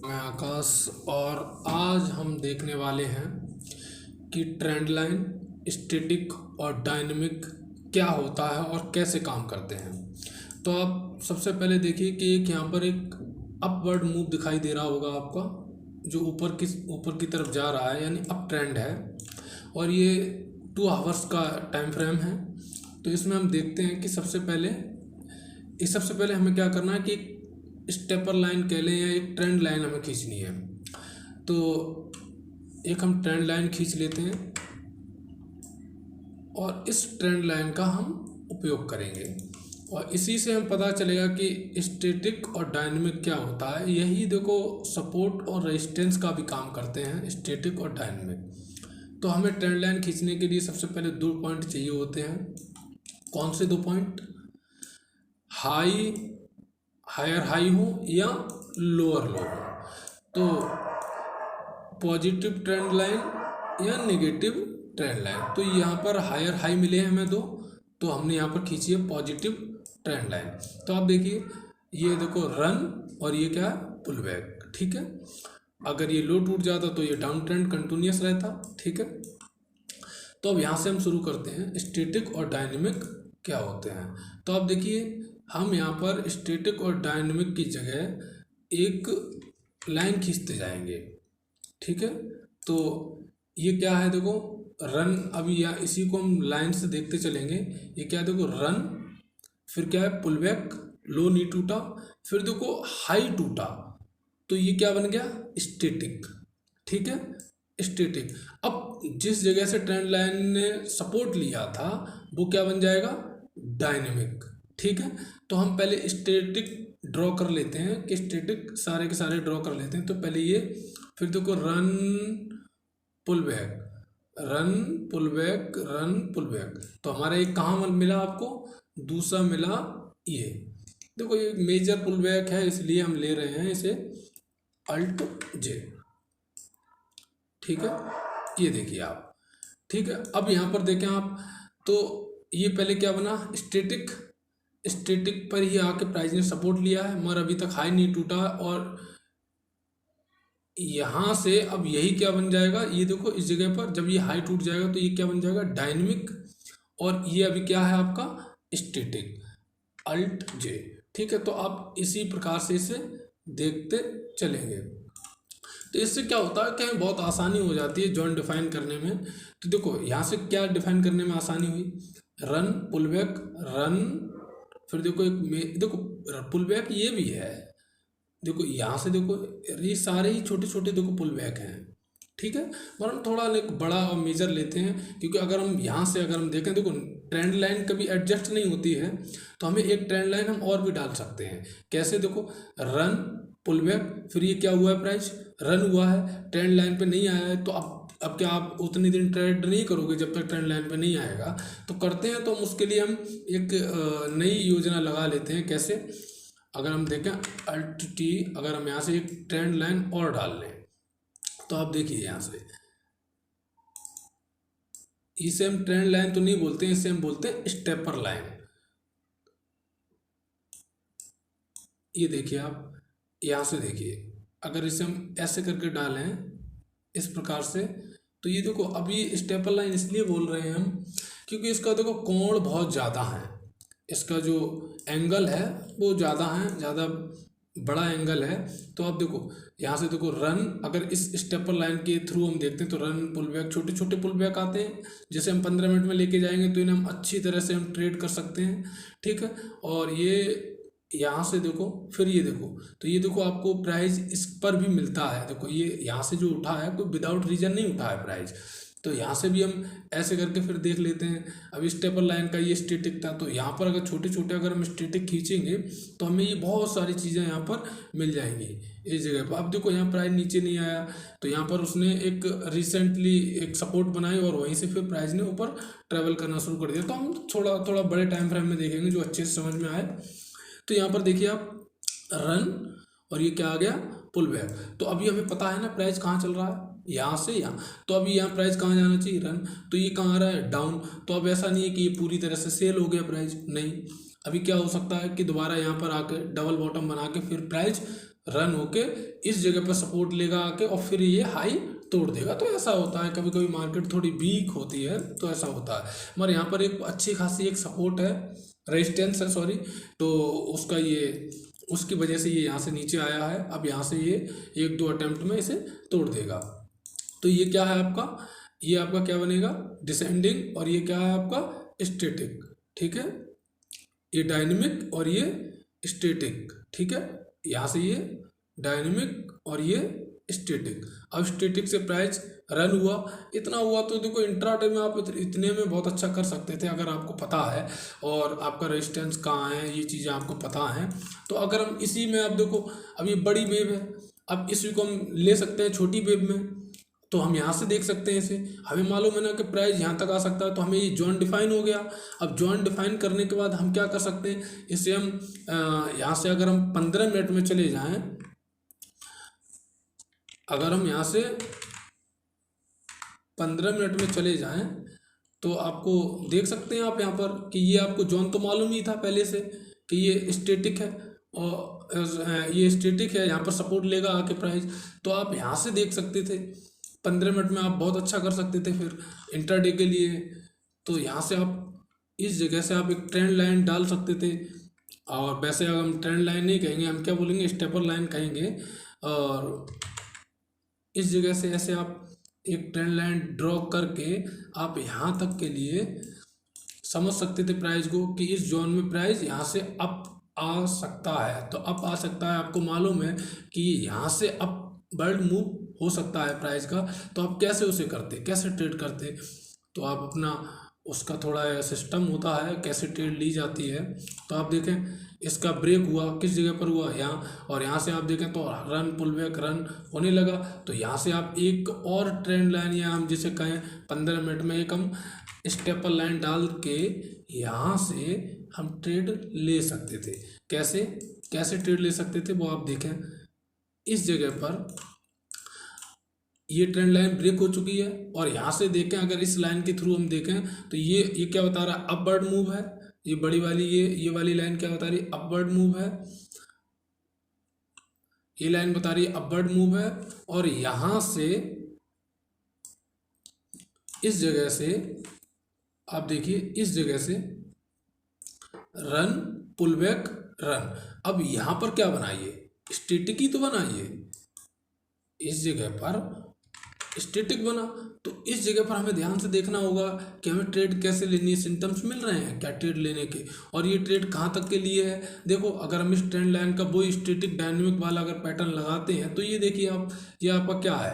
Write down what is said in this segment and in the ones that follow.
मैं आकाश और आज हम देखने वाले हैं कि ट्रेंड लाइन, स्टैटिक और डायनेमिक क्या होता है और कैसे काम करते हैं। तो आप सबसे पहले देखिए कि एक यहाँ पर एक अपवर्ड मूव दिखाई दे रहा होगा आपका, जो ऊपर की तरफ जा रहा है, यानी अप ट्रेंड है। और ये 2 आवर्स का टाइम फ्रेम है। तो इसमें हम देखते हैं कि सबसे पहले हमें क्या करना है कि स्टेपर लाइन कह लें या एक ट्रेंड लाइन हमें खींचनी है। तो एक हम ट्रेंड लाइन खींच लेते हैं और इस ट्रेंड लाइन का हम उपयोग करेंगे और इसी से हम पता चलेगा कि स्टैटिक और डायनेमिक क्या होता है। यही देखो सपोर्ट और रेजिस्टेंस का भी काम करते हैं, स्टैटिक और डायनेमिक। तो हमें ट्रेंड लाइन खींचने के लिए सबसे पहले 2 पॉइंट चाहिए होते हैं। कौन से 2 पॉइंट? हायर हाई हो या लोअर लो हो। तो पॉजिटिव ट्रेंड लाइन या नेगेटिव ट्रेंड लाइन। तो यहाँ पर हायर हाई मिले हैं हमें 2, तो हमने यहाँ पर खींची है पॉजिटिव ट्रेंड लाइन। तो आप देखिए, ये देखो रन और ये क्या है, पुल बैक। ठीक है, अगर ये लो टूट जाता तो ये डाउन ट्रेंड कंटिन्यूस रहता। ठीक है, तो अब यहाँ से हम शुरू करते हैं स्टैटिक और डायनेमिक क्या होते हैं। तो आप देखिए, हम यहाँ पर स्टैटिक और डायनेमिक की जगह एक लाइन खींचते जाएंगे। ठीक है, तो ये क्या है, देखो रन। अभी या इसी को हम लाइन से देखते चलेंगे। ये क्या है, देखो रन, फिर क्या है पुल बैक, लो नहीं टूटा, फिर देखो हाई टूटा, तो ये क्या बन गया, स्टैटिक। ठीक है, स्टैटिक। अब जिस जगह से ट्रेंड लाइन ने सपोर्ट लिया था वो क्या बन जाएगा, डायनेमिक। ठीक है, तो हम पहले स्टैटिक ड्रॉ कर लेते हैं कि स्टैटिक सारे के सारे ड्रॉ कर लेते हैं। तो पहले ये, फिर देखो run pull back, run pull back, run pull back. तो हमारा एक कहाँ मिला आपको, दूसरा मिला ये। देखो ये मेजर पुल बैक है, इसलिए हम ले रहे हैं इसे अल्ट जे। ठीक है, ये देखिए आप। ठीक है, अब यहाँ पर देखें आप, तो ये पहले क्या बना, स्टैटिक। स्टैटिक पर ही आके प्राइस ने सपोर्ट लिया है, मगर अभी तक हाई नहीं टूटा। और यहाँ से अब यही क्या बन जाएगा, ये देखो इस जगह पर जब ये हाई टूट जाएगा तो ये क्या बन जाएगा, डायनेमिक। और ये अभी क्या है आपका, स्टैटिक, अल्ट जे। ठीक है, तो आप इसी प्रकार से इसे देखते चलेंगे। तो इससे क्या होता है कि हमें बहुत आसानी हो जाती है जॉइंट डिफाइन करने में। तो देखो यहाँ से क्या डिफाइन करने में आसानी हुई, रन पुल बैक, रन, फिर देखो देखो पुल बैक ये भी है। देखो यहाँ से देखो, ये सारे ही छोटे छोटे देखो पुल बैक हैं। ठीक है, और हम थोड़ा एक बड़ा और मेजर लेते हैं, क्योंकि अगर हम यहाँ से अगर हम देखें, देखो ट्रेंड लाइन कभी एडजस्ट नहीं होती है, तो हमें एक ट्रेंड लाइन हम और भी डाल सकते हैं। कैसे, देखो रन पुल बैक, फिर ये क्या हुआ है, प्राइस रन हुआ है, ट्रेंड लाइन पे नहीं आया है। तो अब क्या आप उतने दिन ट्रेड नहीं करोगे जब तक ट्रेंड लाइन पे नहीं आएगा। तो करते हैं, तो उसके लिए हम एक नई योजना लगा लेते हैं। कैसे, अगर हम देखें अल्ट टी, अगर हम यहाँ से एक ट्रेंड लाइन और डाल लें, तो आप देखिए यहाँ से, इसे हम ट्रेंड लाइन तो नहीं बोलते हैं, इसे हम बोलते हैं स्टेपर लाइन। ये देखिए आप, यहाँ से देखिए, अगर इसे हम ऐसे करके डालें इस प्रकार से, तो ये देखो अभी स्टेपर लाइन इसलिए बोल रहे हैं हम, क्योंकि इसका देखो कोण बहुत ज़्यादा है, इसका जो एंगल है वो ज़्यादा है, ज़्यादा बड़ा एंगल है। तो आप देखो यहाँ से देखो रन, अगर इस स्टेपर लाइन के थ्रू हम देखते हैं तो रन पुल बैक, छोटे छोटे पुल बैक आते हैं, जैसे हम 15 मिनट में लेके जाएंगे तो इन्हें हम अच्छी तरह से हम ट्रेड कर सकते हैं। ठीक है, और ये यहाँ से देखो, फिर ये देखो, तो ये देखो आपको प्राइस इस पर भी मिलता है। देखो ये यहाँ से जो उठा है कोई विदाउट रीजन नहीं उठा है प्राइस। तो यहाँ से भी हम ऐसे करके फिर देख लेते हैं। अब स्टेपर लाइन का ये स्टैटिक था, तो यहाँ पर अगर छोटे छोटे अगर हम स्टैटिक खींचेंगे तो हमें ये बहुत सारी चीज़ें यहाँ पर मिल जाएंगी इस जगह पर। अब देखो यहाँ प्राइस नीचे नहीं आया, तो यहाँ पर उसने एक रिसेंटली एक सपोर्ट बनाई और वहीं से फिर प्राइस ने ऊपर ट्रेवल करना शुरू कर दिया। तो हम थोड़ा थोड़ा बड़े टाइम फ्रेम में देखेंगे जो अच्छे से समझ में आए। तो यहाँ पर देखिए आप, रन और ये क्या आ गया, पुल बैक। तो अभी हमें पता है ना प्राइस कहाँ चल रहा है, यहाँ से यहाँ, तो अभी यहाँ प्राइस कहाँ जाना चाहिए, रन, तो ये कहाँ आ रहा है, डाउन। तो अब ऐसा नहीं है कि ये पूरी तरह से सेल हो गया प्राइस, नहीं, अभी क्या हो सकता है कि दोबारा यहाँ पर आके डबल बॉटम बना के फिर प्राइस रन होके इस जगह पर सपोर्ट लेगा आके और फिर ये हाई तोड़ देगा। तो ऐसा होता है, कभी कभी मार्केट थोड़ी वीक होती है तो ऐसा होता है, मगर यहाँ पर एक अच्छी खासी एक सपोर्ट है, रेजिस्टेंस है सॉरी, तो उसका ये उसकी वजह से ये यहाँ से नीचे आया है। अब यहाँ से ये एक दो अटेम्प्ट में इसे तोड़ देगा। तो ये क्या है आपका, ये आपका क्या बनेगा, डिसेंडिंग, और ये क्या है आपका स्टैटिक, ठीक है, ये डायनेमिक और ये स्टैटिक, ठीक है, यहाँ से ये डायनेमिक और ये स्टैटिक। अब स्टैटिक से प्राइस रन हुआ, इतना हुआ तो देखो इंट्राडे में आप इतने में बहुत अच्छा कर सकते थे अगर आपको पता है और आपका रेजिस्टेंस कहाँ है, ये चीज़ें आपको पता हैं। तो अगर हम इसी में, अब देखो अब ये बड़ी वेव है, अब इसी को हम ले सकते हैं छोटी वेव में, तो हम यहाँ से देख सकते हैं इसे, हमें मालूम है ना कि प्राइस यहाँ तक आ सकता है, तो हमें ये जोन डिफाइन हो गया। अब जोन डिफाइन करने के बाद हम क्या कर सकते हैं, इसे हम यहाँ से अगर हम 15 मिनट में चले जाएं, अगर हम यहाँ से 15 मिनट में चले जाएं तो आपको देख सकते हैं आप यहाँ पर कि ये आपको जोन तो मालूम ही था पहले से कि ये स्टैटिक है और ये स्टैटिक है, यहाँ पर सपोर्ट लेगा आके प्राइस, तो आप यहाँ से देख सकते थे 15 मिनट में आप बहुत अच्छा कर सकते थे फिर इंट्राडे के लिए। तो यहाँ से आप इस जगह से आप एक ट्रेंड लाइन डाल सकते थे, और वैसे अगर हम ट्रेंड लाइन नहीं कहेंगे, हम क्या बोलेंगे, स्टेपर लाइन कहेंगे, और इस जगह से ऐसे आप एक ट्रेंड लाइन ड्रॉ करके आप यहाँ तक के लिए समझ सकते थे प्राइस को कि इस जोन में प्राइस यहाँ से अप आ सकता है। तो अप आ सकता है, आपको मालूम है कि यहाँ से अप बर्ड मूव हो सकता है प्राइस का, तो आप कैसे उसे करते, कैसे ट्रेड करते, तो आप अपना उसका थोड़ा सिस्टम होता है कैसे ट्रेड ली जाती है। तो आप देखें इसका ब्रेक हुआ किस जगह पर हुआ, यहाँ, और यहाँ से आप देखें तो रन पुल बैक रन होने लगा। तो यहाँ से आप एक और ट्रेंड लाइन या हम जिसे कहें 15 मिनट में एक हम स्टेपर लाइन डाल के यहाँ से हम ट्रेड ले सकते थे। कैसे कैसे ट्रेड ले सकते थे वो आप देखें, इस जगह पर ये ट्रेंड लाइन ब्रेक हो चुकी है, और यहाँ से देखें अगर इस लाइन के थ्रू हम देखें तो ये क्या बता रहा है, अपवर्ड मूव है, ये बड़ी वाली ये वाली लाइन क्या बता रही है, अपवर्ड मूव है, ये लाइन बता रही है अपवर्ड मूव है। और यहाँ से इस जगह से आप देखिए, इस जगह से रन पुल बैक रन, अब यहाँ पर क्या बनाइए, स्टैटिक ही तो बनाइए, इस जगह पर स्टैटिक बना। तो इस जगह पर हमें ध्यान से देखना होगा कि हमें ट्रेड कैसे लेनी है, सिम्टम्स मिल रहे हैं क्या ट्रेड लेने के, और ये ट्रेड कहाँ तक के लिए है। देखो अगर हम इस ट्रेंड लाइन का वो स्टैटिक डायनेमिक वाला अगर पैटर्न लगाते हैं तो ये देखिए आप, ये आपका क्या है,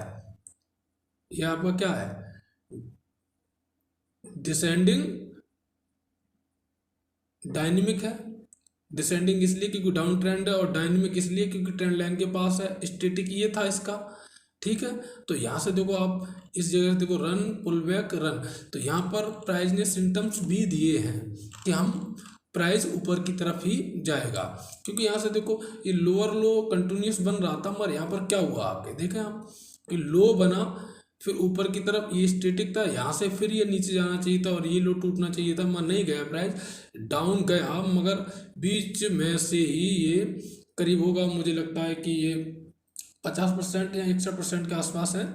ये आपका क्या है, डिसेंडिंग डायनेमिक है। डिसेंडिंग इसलिए क्योंकि डाउन ट्रेंड है, और डायनेमिक इसलिए क्योंकि ट्रेंड लाइन के पास है। स्टैटिक ये था इसका, ठीक है। तो यहाँ से देखो आप इस जगह से देखो रन पुल बैक रन, तो यहाँ पर प्राइस ने सिम्टम्स भी दिए हैं कि हम प्राइस ऊपर की तरफ ही जाएगा, क्योंकि यहाँ से देखो ये लोअर लो कंटिन्यूस बन रहा था, मगर यहाँ पर क्या हुआ आपके देखें आप, ये लो बना फिर ऊपर की तरफ, ये स्टैटिक था, यहाँ से फिर ये नीचे जाना चाहिए था और ये लो टूटना चाहिए था, मगर नहीं गया, प्राइस डाउन गया, मगर बीच में से ही ये करीब होगा, मुझे लगता है कि ये 50% या 61% के आसपास है,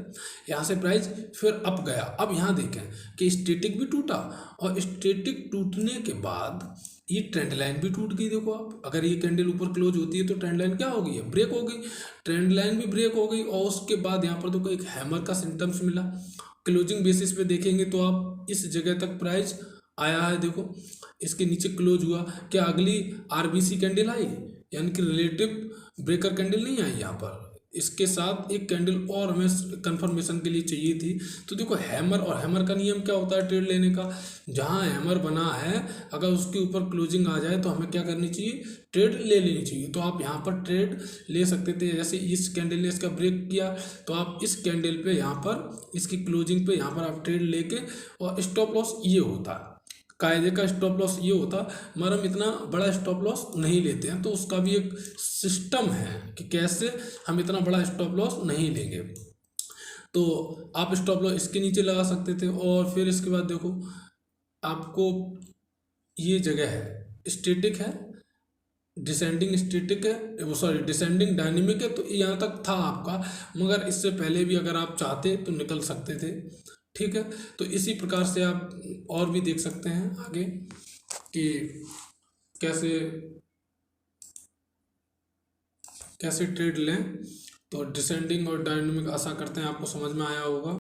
यहाँ से प्राइस फिर अप गया। अब यहाँ देखें कि स्टैटिक भी टूटा, और स्टैटिक टूटने के बाद ये ट्रेंड लाइन भी टूट गई। देखो आप, अगर ये कैंडल ऊपर क्लोज होती है तो ट्रेंड लाइन क्या हो गई है, ब्रेक हो गई, ट्रेंड लाइन भी ब्रेक हो गई। और उसके बाद यहाँ पर देखो एक हैमर का सिम्टम्स मिला, क्लोजिंग बेसिस पे देखेंगे तो आप इस जगह तक प्राइस आया है, देखो इसके नीचे क्लोज हुआ, क्या अगली आरबीसी कैंडल आई, यानी कि रिलेटिव ब्रेकर कैंडल नहीं आई यहाँ पर, इसके साथ एक कैंडल और हमें कंफर्मेशन के लिए चाहिए थी। तो देखो हैमर, और हैमर का नियम क्या होता है ट्रेड लेने का, जहां हैमर बना है अगर उसके ऊपर क्लोजिंग आ जाए तो हमें क्या करनी चाहिए, ट्रेड ले लेनी चाहिए। तो आप यहाँ पर ट्रेड ले सकते थे, जैसे इस कैंडल ने इसका ब्रेक किया तो आप इस कैंडल पे यहाँ पर इसकी क्लोजिंग पे यहाँ पर आप ट्रेड लेके, और स्टॉप लॉस ये होता है, कायदे का स्टॉप लॉस ये होता, मगर हम इतना बड़ा स्टॉप लॉस नहीं लेते हैं, तो उसका भी एक सिस्टम है कि कैसे हम इतना बड़ा स्टॉप लॉस नहीं लेंगे। तो आप स्टॉप लॉस इसके नीचे लगा सकते थे। और फिर इसके बाद देखो आपको ये जगह है स्टैटिक है, डिसेंडिंग स्टैटिक है, वो सॉरी डिसेंडिंग डायनेमिक है, तो यहाँ तक था आपका, मगर इससे पहले भी अगर आप चाहते तो निकल सकते थे। ठीक है, तो इसी प्रकार से आप और भी देख सकते हैं आगे कि कैसे कैसे ट्रेड लें। तो डिसेंडिंग और डायनेमिक आशा करते हैं आपको समझ में आया होगा।